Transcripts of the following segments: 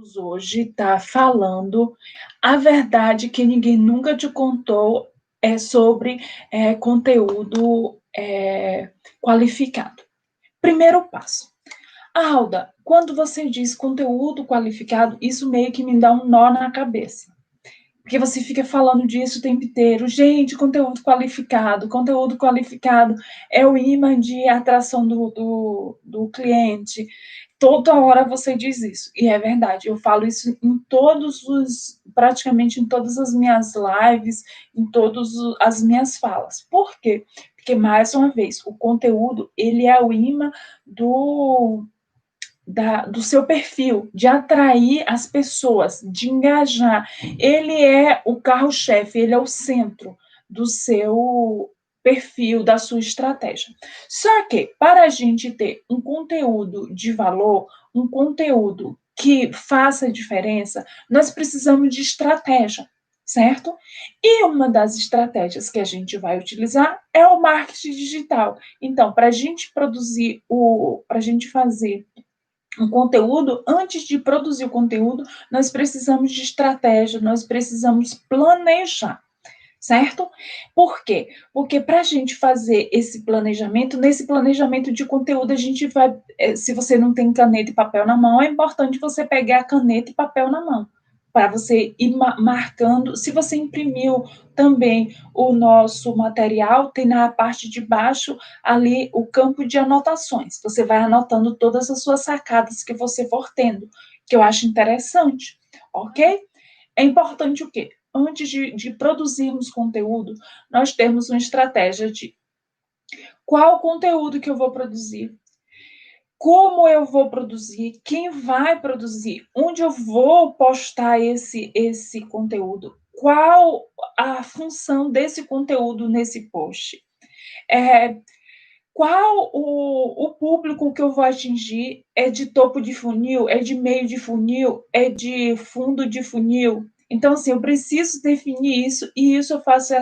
vamos hoje estar falando a verdade que ninguém nunca te contou sobre conteúdo qualificado. Primeiro passo. Alda, quando você diz conteúdo qualificado, isso meio que me dá um nó na cabeça. Porque você fica falando disso o tempo inteiro. Gente, conteúdo qualificado é o imã de atração do cliente. Toda hora você diz isso. E é verdade, eu falo isso praticamente em todas as minhas lives, em todas as minhas falas. Por quê? Porque, mais uma vez, o conteúdo, ele é o imã do seu perfil, de atrair as pessoas, de engajar. Ele é o carro-chefe, ele é o centro do seu perfil, da sua estratégia. Só que, para a gente ter um conteúdo de valor, um conteúdo que faça diferença, nós precisamos de estratégia, certo? E uma das estratégias que a gente vai utilizar é o marketing digital. Então, para a gente para a gente fazer um conteúdo, antes de produzir o conteúdo, nós precisamos de estratégia, nós precisamos planejar, certo? Por quê? Porque para a gente fazer esse planejamento, nesse planejamento de conteúdo, a gente vai, se você não tem caneta e papel na mão, é importante você pegar a caneta e papel na mão, para você ir marcando. Se você imprimiu também o nosso material, tem na parte de baixo ali o campo de anotações. Você vai anotando todas as suas sacadas que você for tendo, que eu acho interessante, ok? É importante o quê? Antes de produzirmos conteúdo, nós temos uma estratégia de qual conteúdo que eu vou produzir, como eu vou produzir, quem vai produzir, onde eu vou postar esse conteúdo, qual a função desse conteúdo nesse post, qual o público que eu vou atingir, é de topo de funil, é de meio de funil, é de fundo de funil. Então, assim, eu preciso definir isso, e isso eu faço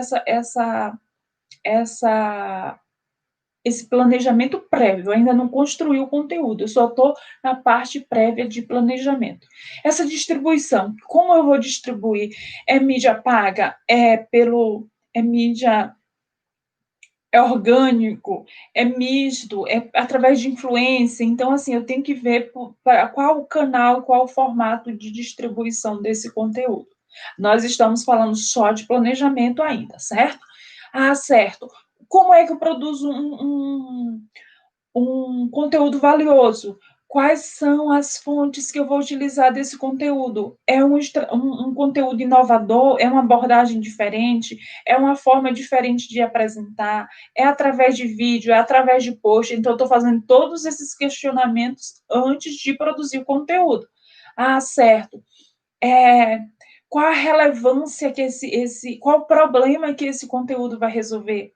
esse planejamento prévio. Eu ainda não construí o conteúdo, eu só estou na parte prévia de planejamento. Essa distribuição, como eu vou distribuir? É mídia paga? É mídia orgânico? É misto? É através de influência? Então, assim, eu tenho que ver para qual o canal, qual o formato de distribuição desse conteúdo. Nós estamos falando só de planejamento ainda, certo? Ah, certo. Como é que eu produzo um conteúdo valioso? Quais são as fontes que eu vou utilizar desse conteúdo? É um conteúdo inovador? É uma abordagem diferente? É uma forma diferente de apresentar? É através de vídeo? É através de post? Então, eu estou fazendo todos esses questionamentos antes de produzir o conteúdo. Ah, certo. Qual a relevância qual o problema que esse conteúdo vai resolver?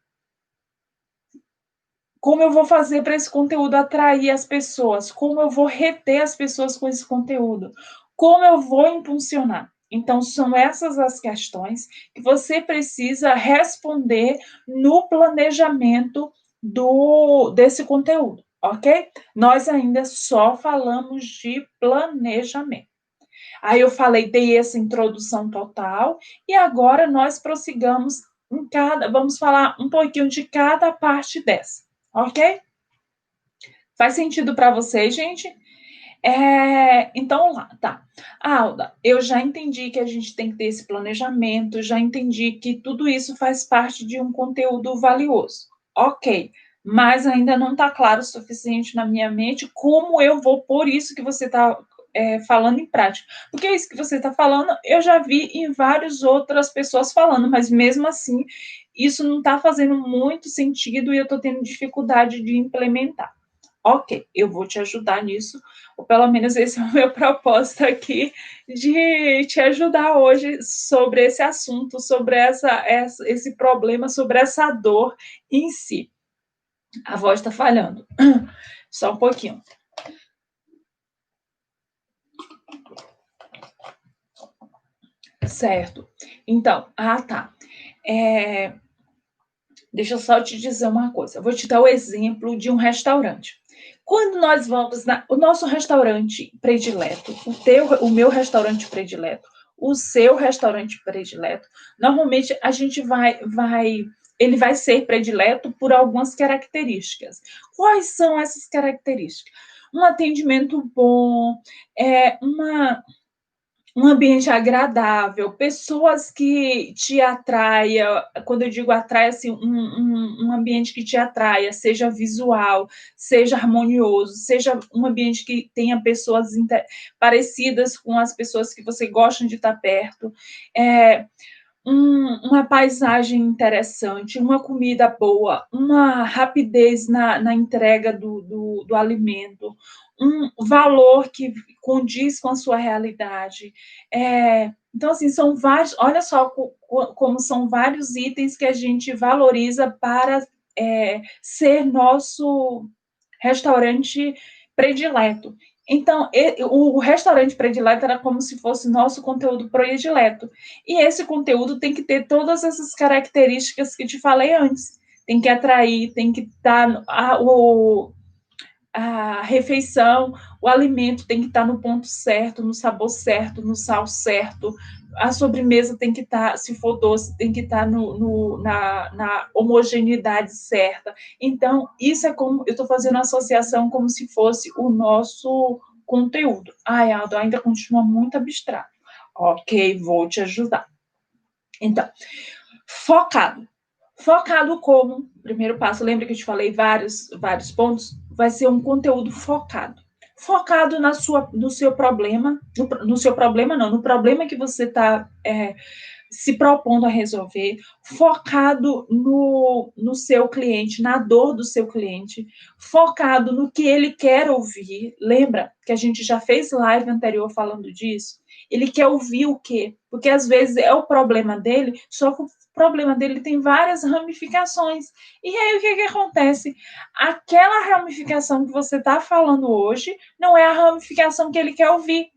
Como eu vou fazer para esse conteúdo atrair as pessoas? Como eu vou reter as pessoas com esse conteúdo? Como eu vou impulsionar? Então, são essas as questões que você precisa responder no planejamento desse conteúdo, ok? Nós ainda só falamos de planejamento. Aí eu dei essa introdução total, e agora nós prossigamos vamos falar um pouquinho de cada parte dessa. Ok? Faz sentido para vocês, gente? Então, lá, tá. Alda, eu já entendi que a gente tem que ter esse planejamento, já entendi que tudo isso faz parte de um conteúdo valioso. Ok, mas ainda não está claro o suficiente na minha mente como eu vou pôr isso que você está falando em prática. Porque isso que você está falando, eu já vi em várias outras pessoas falando, mas mesmo assim, isso não está fazendo muito sentido e eu estou tendo dificuldade de implementar. Ok, eu vou te ajudar nisso, ou pelo menos esse é o meu propósito aqui, de te ajudar hoje sobre esse assunto, sobre esse problema, sobre essa dor em si. A voz está falhando. Só um pouquinho. Certo. Então, tá. Deixa eu só te dizer uma coisa. Eu vou te dar o exemplo de um restaurante. Quando nós vamos o nosso restaurante predileto, o meu restaurante predileto, o seu restaurante predileto, normalmente a gente ele vai ser predileto por algumas características. Quais são essas características? Um atendimento bom, um ambiente agradável, pessoas que te atraia, quando eu digo atrai, assim, um ambiente que te atraia, seja visual, seja harmonioso, seja um ambiente que tenha pessoas parecidas com as pessoas que você gosta de estar perto, uma paisagem interessante, uma comida boa, uma rapidez na entrega do alimento, um valor que condiz com a sua realidade. Então, assim, são vários. Olha só como são vários itens que a gente valoriza para ser nosso restaurante predileto. Então, o restaurante predileto era como se fosse nosso conteúdo predileto. E esse conteúdo tem que ter todas essas características que te falei antes. Tem que atrair, tem que estar a refeição, o alimento tem que estar no ponto certo, no sabor certo, no sal certo. A sobremesa tem que estar, se for doce, tem que estar na homogeneidade certa. Então, isso é como eu estou fazendo a associação como se fosse o nosso conteúdo. Ai, Aldo, ainda continua muito abstrato. Ok, vou te ajudar. Então, focado. Focado como? Primeiro passo, lembra que eu te falei vários pontos? Vai ser um conteúdo focado. Focado no seu problema, no seu problema não, no problema que você está se propondo a resolver, focado no seu cliente, na dor do seu cliente, focado no que ele quer ouvir. Lembra que a gente já fez live anterior falando disso? Ele quer ouvir o quê? Porque às vezes é o problema dele, só que o problema dele tem várias ramificações. E aí o que acontece? Aquela ramificação que você está falando hoje não é a ramificação que ele quer ouvir.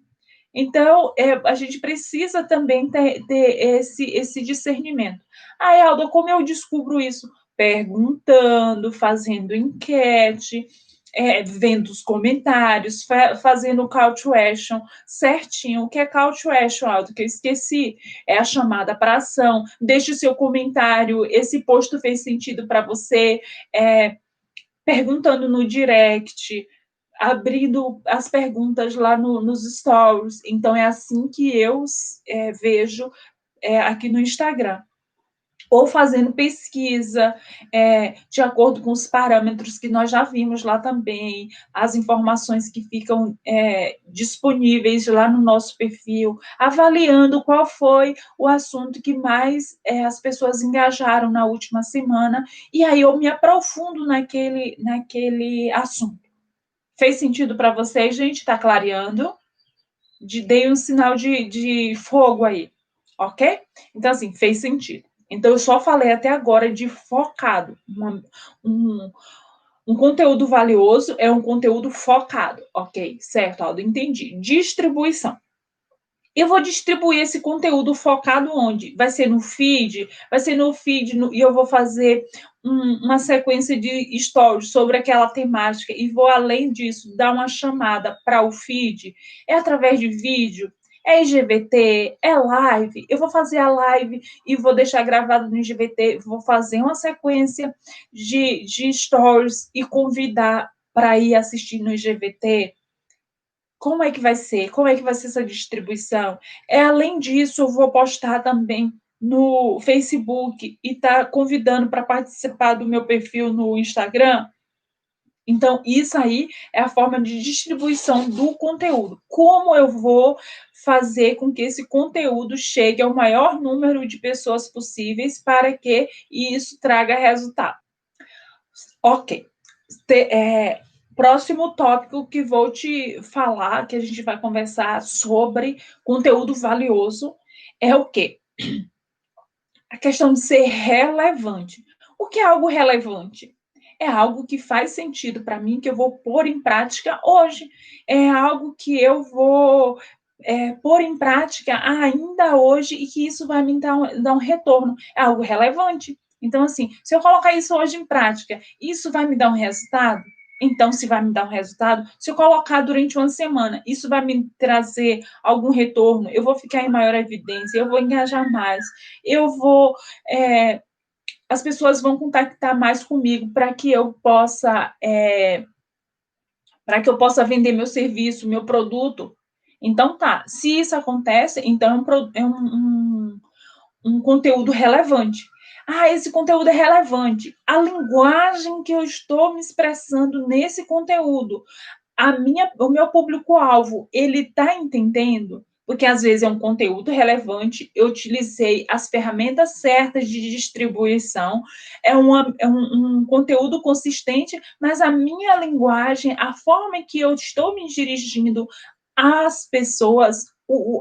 Então, a gente precisa também ter esse discernimento. Ah, Alda, como eu descubro isso? Perguntando, fazendo enquete, vendo os comentários, fazendo o call to action certinho. O que é call to action, Aldo? Que eu esqueci. É a chamada para ação. Deixe o seu comentário. Esse post fez sentido para você? Perguntando no direct, abrindo as perguntas lá nos stories. Então, é assim que eu vejo aqui no Instagram. Ou fazendo pesquisa, de acordo com os parâmetros que nós já vimos lá também, as informações que ficam disponíveis lá no nosso perfil, avaliando qual foi o assunto que mais as pessoas engajaram na última semana, e aí eu me aprofundo naquele assunto. Fez sentido para vocês, gente? Está clareando? Dei um sinal de fogo aí, ok? Então, assim, fez sentido. Então, eu só falei até agora de focado. Um conteúdo valioso é um conteúdo focado, ok? Certo, Aldo? Entendi. Distribuição. Eu vou distribuir esse conteúdo focado onde? Vai ser no feed? Vai ser no feed e eu vou fazer uma sequência de stories sobre aquela temática e vou, além disso, dar uma chamada para o feed? É através de vídeo? É IGVT? É live? Eu vou fazer a live e vou deixar gravado no IGVT, vou fazer uma sequência de stories e convidar para ir assistir no IGVT? Como é que vai ser? Como é que vai ser essa distribuição? Além disso, eu vou postar também no Facebook e tá convidando para participar do meu perfil no Instagram. Então, isso aí é a forma de distribuição do conteúdo. Como eu vou fazer com que esse conteúdo chegue ao maior número de pessoas possíveis para que isso traga resultado? Ok. Próximo tópico que vou te falar, que a gente vai conversar sobre conteúdo valioso, é o quê? A questão de ser relevante. O que é algo relevante? É algo que faz sentido para mim, que eu vou pôr em prática hoje. É algo que eu vou pôr em prática ainda hoje e que isso vai me dar um retorno. É algo relevante. Então, assim, se eu colocar isso hoje em prática, isso vai me dar um resultado? Então, se vai me dar um resultado, se eu colocar durante uma semana, isso vai me trazer algum retorno, eu vou ficar em maior evidência, eu vou engajar mais, eu vou. As pessoas vão contactar mais comigo para que eu possa. Para que eu possa vender meu serviço, meu produto. Então, tá. Se isso acontece, então um conteúdo relevante. Ah, esse conteúdo é relevante. A linguagem que eu estou me expressando nesse conteúdo, o meu público-alvo, ele está entendendo? Porque às vezes é um conteúdo relevante, eu utilizei as ferramentas certas de distribuição, é um conteúdo consistente, mas a minha linguagem, a forma em que eu estou me dirigindo às pessoas,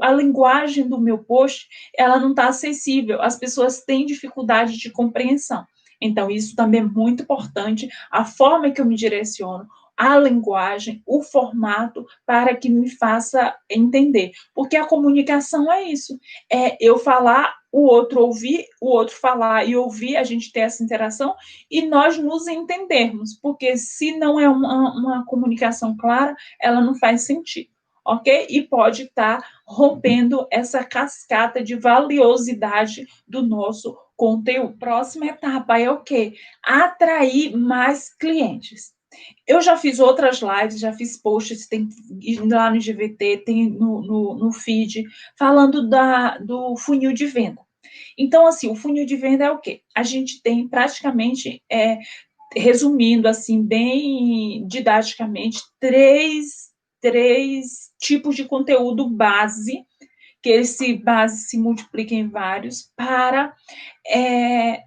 a linguagem do meu post, ela não está acessível, as pessoas têm dificuldade de compreensão. Então, isso também é muito importante, a forma que eu me direciono, a linguagem, o formato, para que me faça entender. Porque a comunicação é isso, é eu falar, o outro ouvir, o outro falar e ouvir, a gente ter essa interação, e nós nos entendermos, porque se não é uma comunicação clara, ela não faz sentido. Ok? E pode estar rompendo essa cascata de valiosidade do nosso conteúdo. Próxima etapa é o quê? Atrair mais clientes. Eu já fiz outras lives, já fiz posts, tem lá no GVT, tem no feed, falando do funil de venda. Então, assim, o funil de venda é o quê? A gente tem praticamente, resumindo assim, bem didaticamente, três tipos de conteúdo base, que esse base se multiplica em vários, para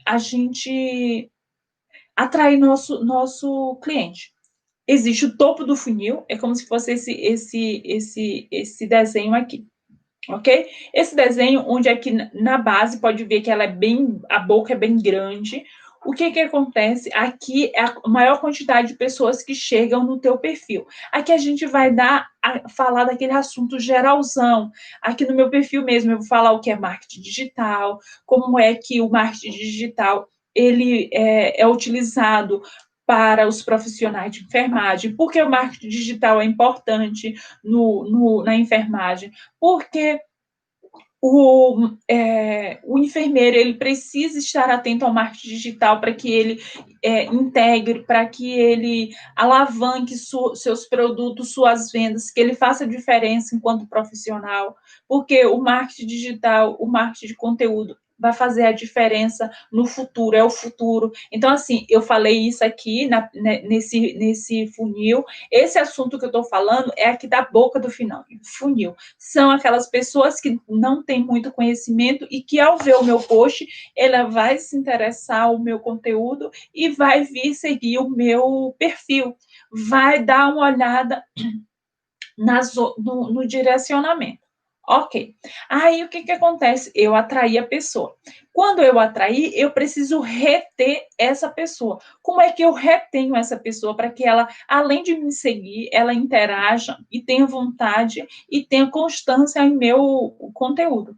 a gente atrair nosso cliente. Existe o topo do funil, é como se fosse esse desenho aqui, ok? Esse desenho, onde aqui na base, pode ver que ela é a boca é bem grande. O que acontece? Aqui é a maior quantidade de pessoas que chegam no teu perfil. Aqui a gente vai falar daquele assunto geralzão. Aqui no meu perfil mesmo, eu vou falar o que é marketing digital, como é que o marketing digital ele é utilizado para os profissionais de enfermagem, porque o marketing digital é importante na enfermagem, porque o enfermeiro ele precisa estar atento ao marketing digital para que ele integre, para que ele alavanque seus produtos, suas vendas, que ele faça diferença enquanto profissional, porque o marketing digital, o marketing de conteúdo, vai fazer a diferença no futuro, é o futuro. Então, assim, eu falei isso aqui nesse funil. Esse assunto que eu estou falando é aqui da boca do funil. São aquelas pessoas que não têm muito conhecimento e que, ao ver o meu post, ela vai se interessar ao meu conteúdo e vai vir seguir o meu perfil. Vai dar uma olhada no direcionamento. Ok. Aí, o que acontece? Eu atraí a pessoa. Quando eu atrair, eu preciso reter essa pessoa. Como é que eu retenho essa pessoa para que ela, além de me seguir, ela interaja e tenha vontade e tenha constância em meu conteúdo?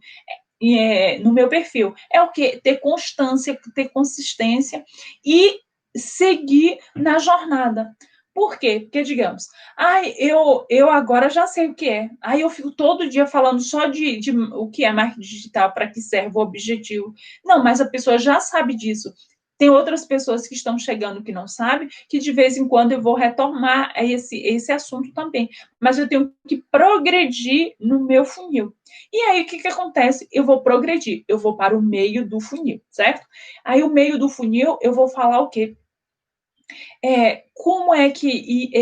No meu perfil. É o quê? Ter constância, ter consistência e seguir na jornada. Por quê? Porque, digamos, eu agora já sei o que é. Aí eu fico todo dia falando só de o que é marketing digital, para que serve o objetivo. Não, mas a pessoa já sabe disso. Tem outras pessoas que estão chegando que não sabem, que de vez em quando eu vou retomar esse assunto também. Mas eu tenho que progredir no meu funil. E aí, o que acontece? Eu vou progredir, eu vou para o meio do funil, certo? Aí, o meio do funil, eu vou falar o quê? Como é que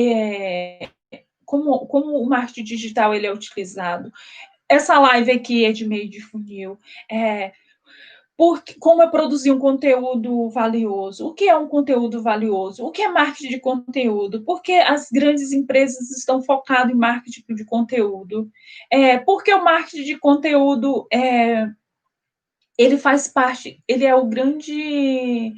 como o marketing digital ele é utilizado? Essa live aqui é de meio de funil. Como eu produzir um conteúdo valioso? O que é um conteúdo valioso? O que é marketing de conteúdo? Por que as grandes empresas estão focadas em marketing de conteúdo? Por que o marketing de conteúdo ele faz parte, ele é o grande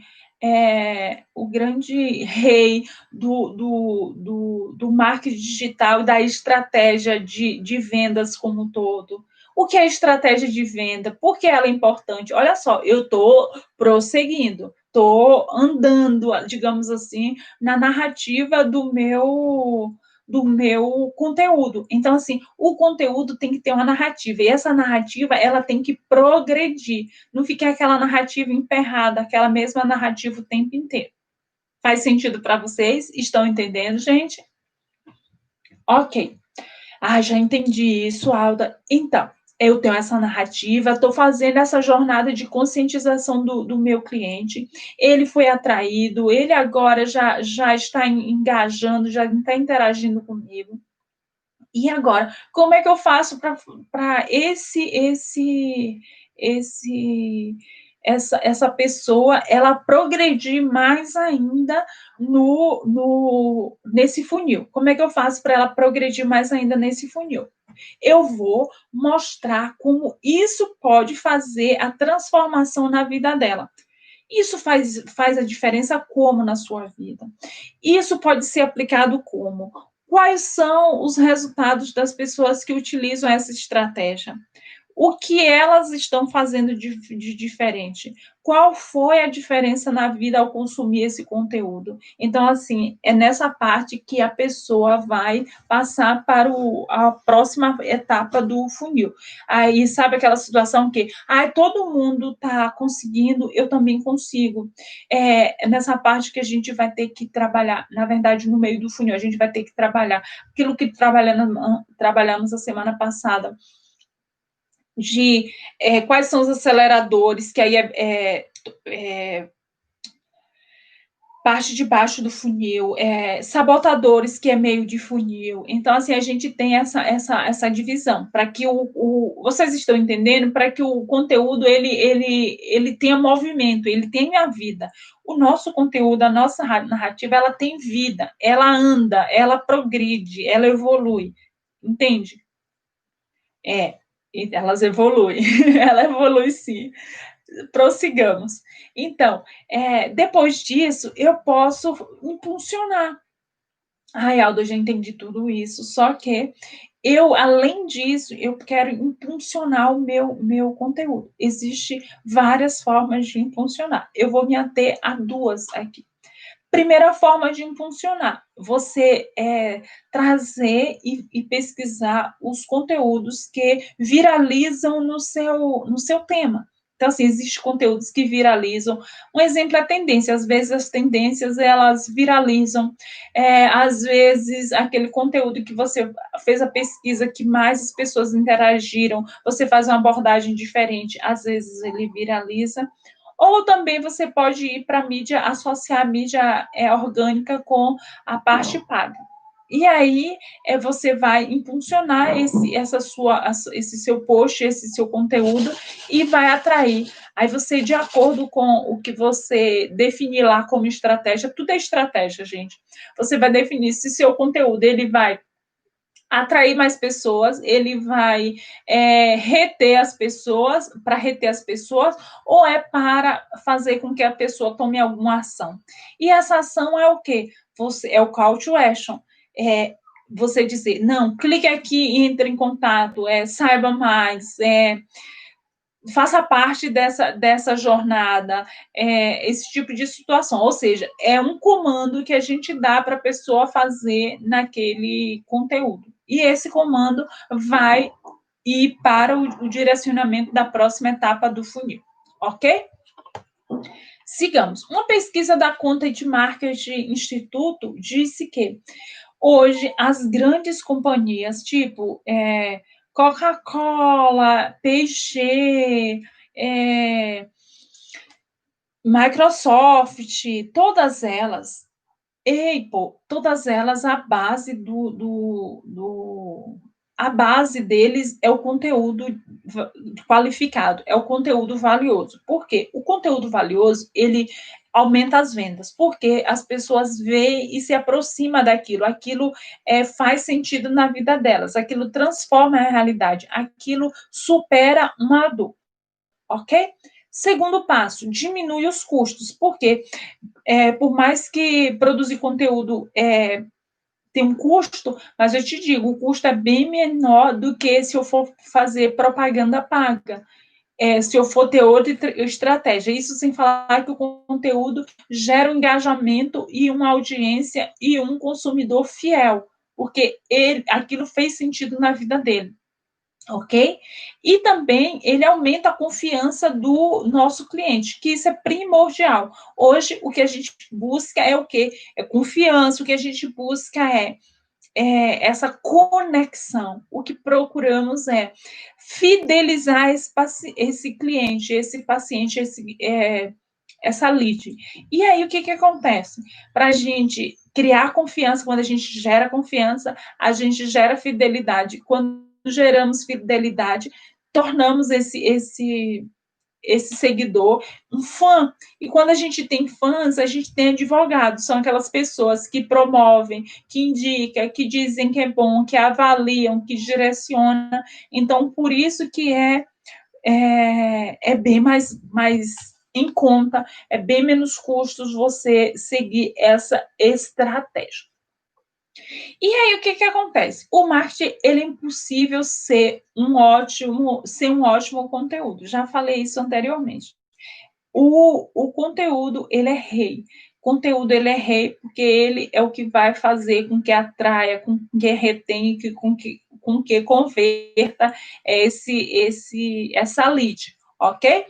rei do marketing digital, da estratégia de vendas como um todo. O que é estratégia de venda? Por que ela é importante? Olha só, eu estou prosseguindo, estou andando, digamos assim, na narrativa do meu conteúdo. Então, assim, o conteúdo tem que ter uma narrativa, e essa narrativa, ela tem que progredir, não ficar aquela narrativa emperrada, aquela mesma narrativa o tempo inteiro. Faz sentido para vocês? Estão entendendo, gente? Ok. Ah, já entendi isso, Alda. Então, eu tenho essa narrativa, estou fazendo essa jornada de conscientização do meu cliente. Ele foi atraído, ele agora já está engajando, já está interagindo comigo. E agora, como é que eu faço para essa pessoa ela progredir mais ainda nesse funil? Como é que eu faço para ela progredir mais ainda nesse funil? Eu vou mostrar como isso pode fazer a transformação na vida dela. Isso faz a diferença como na sua vida? Isso pode ser aplicado como? Quais são os resultados das pessoas que utilizam essa estratégia? O que elas estão fazendo de diferente? Qual foi a diferença na vida ao consumir esse conteúdo? Então, assim, é nessa parte que a pessoa vai passar para a próxima etapa do funil. Aí, sabe aquela situação que, todo mundo está conseguindo, eu também consigo. É nessa parte que a gente vai ter que trabalhar, na verdade, no meio do funil, a gente vai ter que trabalhar aquilo que trabalhamos a semana passada, de quais são os aceleradores, que aí parte de baixo do funil, sabotadores, que é meio de funil. Então, assim, a gente tem essa divisão, para que vocês estão entendendo, para que o conteúdo, ele tenha movimento, ele tenha vida. O nosso conteúdo, a nossa narrativa, ela tem vida, ela anda, ela progride, ela evolui, entende? Elas evoluem, ela evolui sim. Prossigamos. Então, depois disso, eu posso impulsionar. Ai, Aldo, eu já entendi tudo isso, só que eu, além disso, eu quero impulsionar o meu conteúdo. Existem várias formas de impulsionar. Eu vou me ater a duas aqui. Primeira forma de impulsionar, você trazer e pesquisar os conteúdos que viralizam no seu tema. Então, assim, existem conteúdos que viralizam. Um exemplo é a tendência. Às vezes, as tendências, elas viralizam. Às vezes, aquele conteúdo que você fez a pesquisa que mais as pessoas interagiram, você faz uma abordagem diferente, às vezes ele viraliza. Ou também você pode ir para a mídia, associar a mídia orgânica com a parte paga. E aí você vai impulsionar esse seu post, esse seu conteúdo, e vai atrair. Aí você, de acordo com o que você definir lá como estratégia, tudo é estratégia, gente. Você vai definir se seu conteúdo ele vai atrair mais pessoas, ele vai reter as pessoas, para reter as pessoas, ou é para fazer com que a pessoa tome alguma ação. E essa ação é o quê? É o call to action. Você dizer, não, clique aqui e entre em contato, saiba mais, faça parte dessa jornada, esse tipo de situação. Ou seja, é um comando que a gente dá para a pessoa fazer naquele conteúdo. E esse comando vai ir para o direcionamento da próxima etapa do funil. Ok? Sigamos. Uma pesquisa da conta de marketing Instituto disse que hoje as grandes companhias, tipo Coca-Cola, P&G, Microsoft, todas elas, todas elas, a base deles é o conteúdo qualificado, é o conteúdo valioso. Por quê? O conteúdo valioso, ele aumenta as vendas, porque as pessoas veem e se aproximam daquilo, aquilo faz sentido na vida delas, aquilo transforma a realidade, aquilo supera uma dor, ok? Segundo passo, diminui os custos, porque por mais que produzir conteúdo tem um custo, mas eu te digo, o custo é bem menor do que se eu for fazer propaganda paga. se eu for ter outra estratégia. Isso sem falar que o conteúdo gera um engajamento e uma audiência e um consumidor fiel, porque aquilo fez sentido na vida dele. Ok? E também ele aumenta a confiança do nosso cliente, que isso é primordial. Hoje, o que a gente busca é o quê? É confiança, o que a gente busca essa conexão. O que procuramos é fidelizar esse cliente, esse paciente, essa lead. E aí, o que acontece? Para a gente criar confiança, quando a gente gera confiança, a gente gera fidelidade. Quando geramos fidelidade, tornamos esse seguidor um fã. E quando a gente tem fãs, a gente tem advogados, são aquelas pessoas que promovem, que indicam, que dizem que é bom, que avaliam, que direcionam. Então, por isso que é bem mais em conta, é bem menos custos você seguir essa estratégia. E aí, o que acontece? O marketing, ele é impossível ser um ótimo conteúdo. Já falei isso anteriormente. O conteúdo, ele é rei. O conteúdo, ele é rei porque ele é o que vai fazer com que atraia, com que retenha, com que converta essa lead, ok?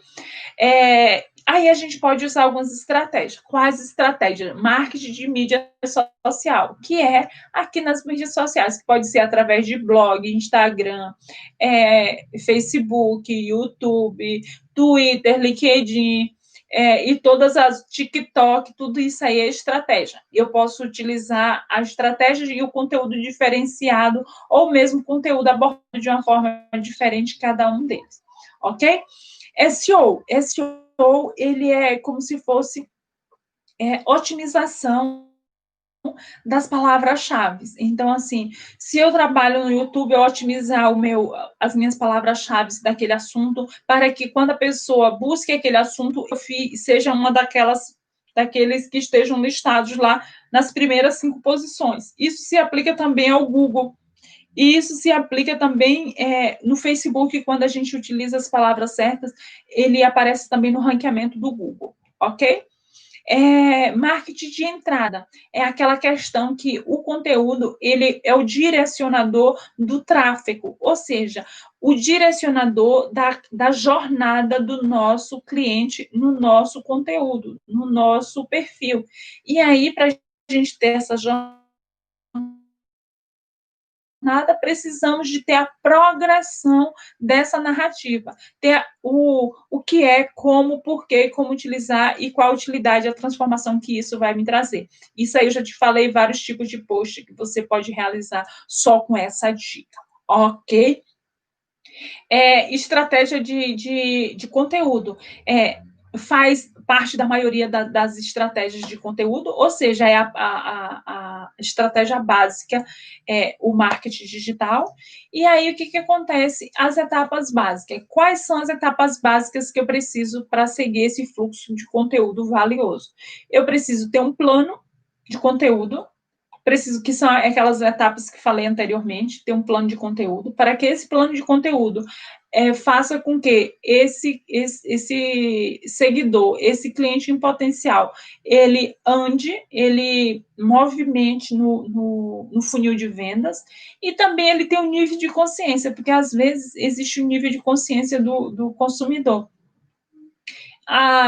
Aí a gente pode usar algumas estratégias. Quais estratégias? Marketing de mídia social, que é aqui nas mídias sociais, que pode ser através de blog, Instagram, Facebook, YouTube, Twitter, LinkedIn, e todas as TikTok, tudo isso aí é estratégia. Eu posso utilizar a estratégia e o conteúdo diferenciado, ou mesmo conteúdo abordado de uma forma diferente, cada um deles, ok? SEO, ele é como se fosse otimização das palavras-chave. Então, assim, se eu trabalho no YouTube, eu otimizar as minhas palavras-chave daquele assunto, para que quando a pessoa busque aquele assunto, seja uma daqueles que estejam listados lá nas primeiras 5 posições. Isso se aplica também ao Google. E isso se aplica também no Facebook, quando a gente utiliza as palavras certas, ele aparece também no ranqueamento do Google, ok? Marketing de entrada é aquela questão que o conteúdo, ele é o direcionador do tráfego, ou seja, o direcionador da jornada do nosso cliente no nosso conteúdo, no nosso perfil. E aí, para a gente ter essa jornada, precisamos de ter a progressão dessa narrativa, ter o que é, como, porquê, como utilizar e qual a utilidade, a transformação que isso vai me trazer. Isso aí eu já te falei vários tipos de post que você pode realizar só com essa dica, ok? Estratégia de conteúdo. Faz parte da maioria das estratégias de conteúdo, ou seja, é a estratégia básica, o marketing digital. E aí, o que acontece? As etapas básicas. Quais são as etapas básicas que eu preciso para seguir esse fluxo de conteúdo valioso? Eu preciso ter um plano de conteúdo, preciso que são aquelas etapas que falei anteriormente, ter um plano de conteúdo, para que esse plano de conteúdo faça com que esse seguidor, esse cliente em potencial, ele ande, ele movimente no funil de vendas, e também ele tem um nível de consciência, porque às vezes existe um nível de consciência do consumidor.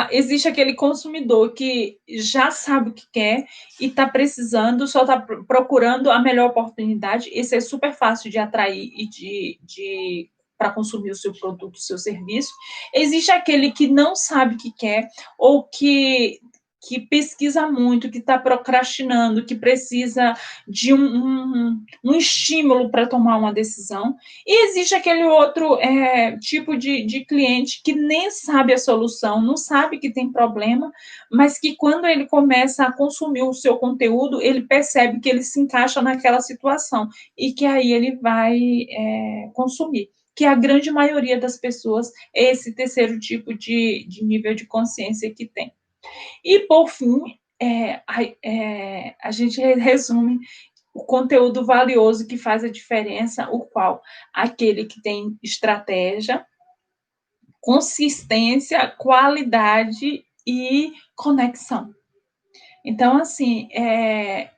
Existe aquele consumidor que já sabe o que quer e está precisando, só está procurando a melhor oportunidade. Esse é super fácil de atrair e para consumir o seu produto, o seu serviço. Existe aquele que não sabe o que quer ou que pesquisa muito, que está procrastinando, que precisa de um estímulo para tomar uma decisão. E existe aquele outro tipo de cliente que nem sabe a solução, não sabe que tem problema, mas que quando ele começa a consumir o seu conteúdo, ele percebe que ele se encaixa naquela situação e que aí ele vai consumir. Que a grande maioria das pessoas é esse terceiro tipo de nível de consciência que tem. E, por fim, a gente resume o conteúdo valioso que faz a diferença, o qual aquele que tem estratégia, consistência, qualidade e conexão. Então, assim,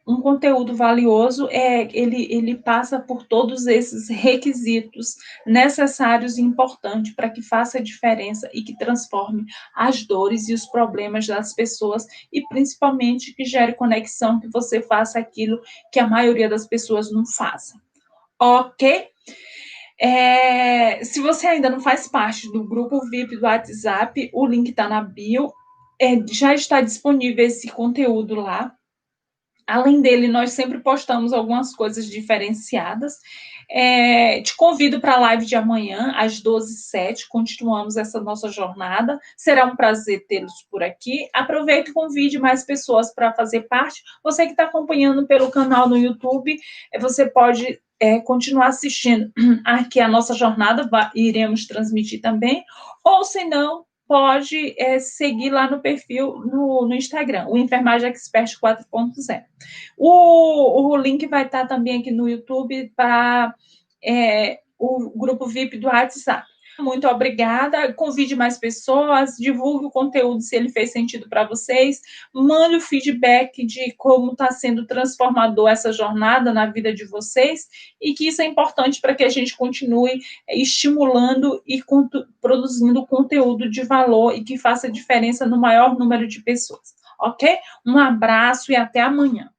um conteúdo valioso, ele passa por todos esses requisitos necessários e importantes para que faça a diferença e que transforme as dores e os problemas das pessoas e, principalmente, que gere conexão, que você faça aquilo que a maioria das pessoas não fazem. Ok? Se você ainda não faz parte do grupo VIP do WhatsApp, o link está na bio. Já está disponível esse conteúdo lá. Além dele, nós sempre postamos algumas coisas diferenciadas. Te convido para a live de amanhã, às 12h07. Continuamos essa nossa jornada. Será um prazer tê-los por aqui. Aproveite e convide mais pessoas para fazer parte. Você que está acompanhando pelo canal no YouTube, você pode continuar assistindo aqui a nossa jornada, iremos transmitir também. Ou, se não, pode seguir lá no perfil no Instagram, o Enfermagem Expert 4.0. O link vai estar também aqui no YouTube para o grupo VIP do WhatsApp. Muito obrigada. Convide mais pessoas, divulgue o conteúdo se ele fez sentido para vocês. Mande o feedback de como está sendo transformador essa jornada na vida de vocês e que isso é importante para que a gente continue estimulando e produzindo conteúdo de valor e que faça diferença no maior número de pessoas. Ok? Um abraço e até amanhã.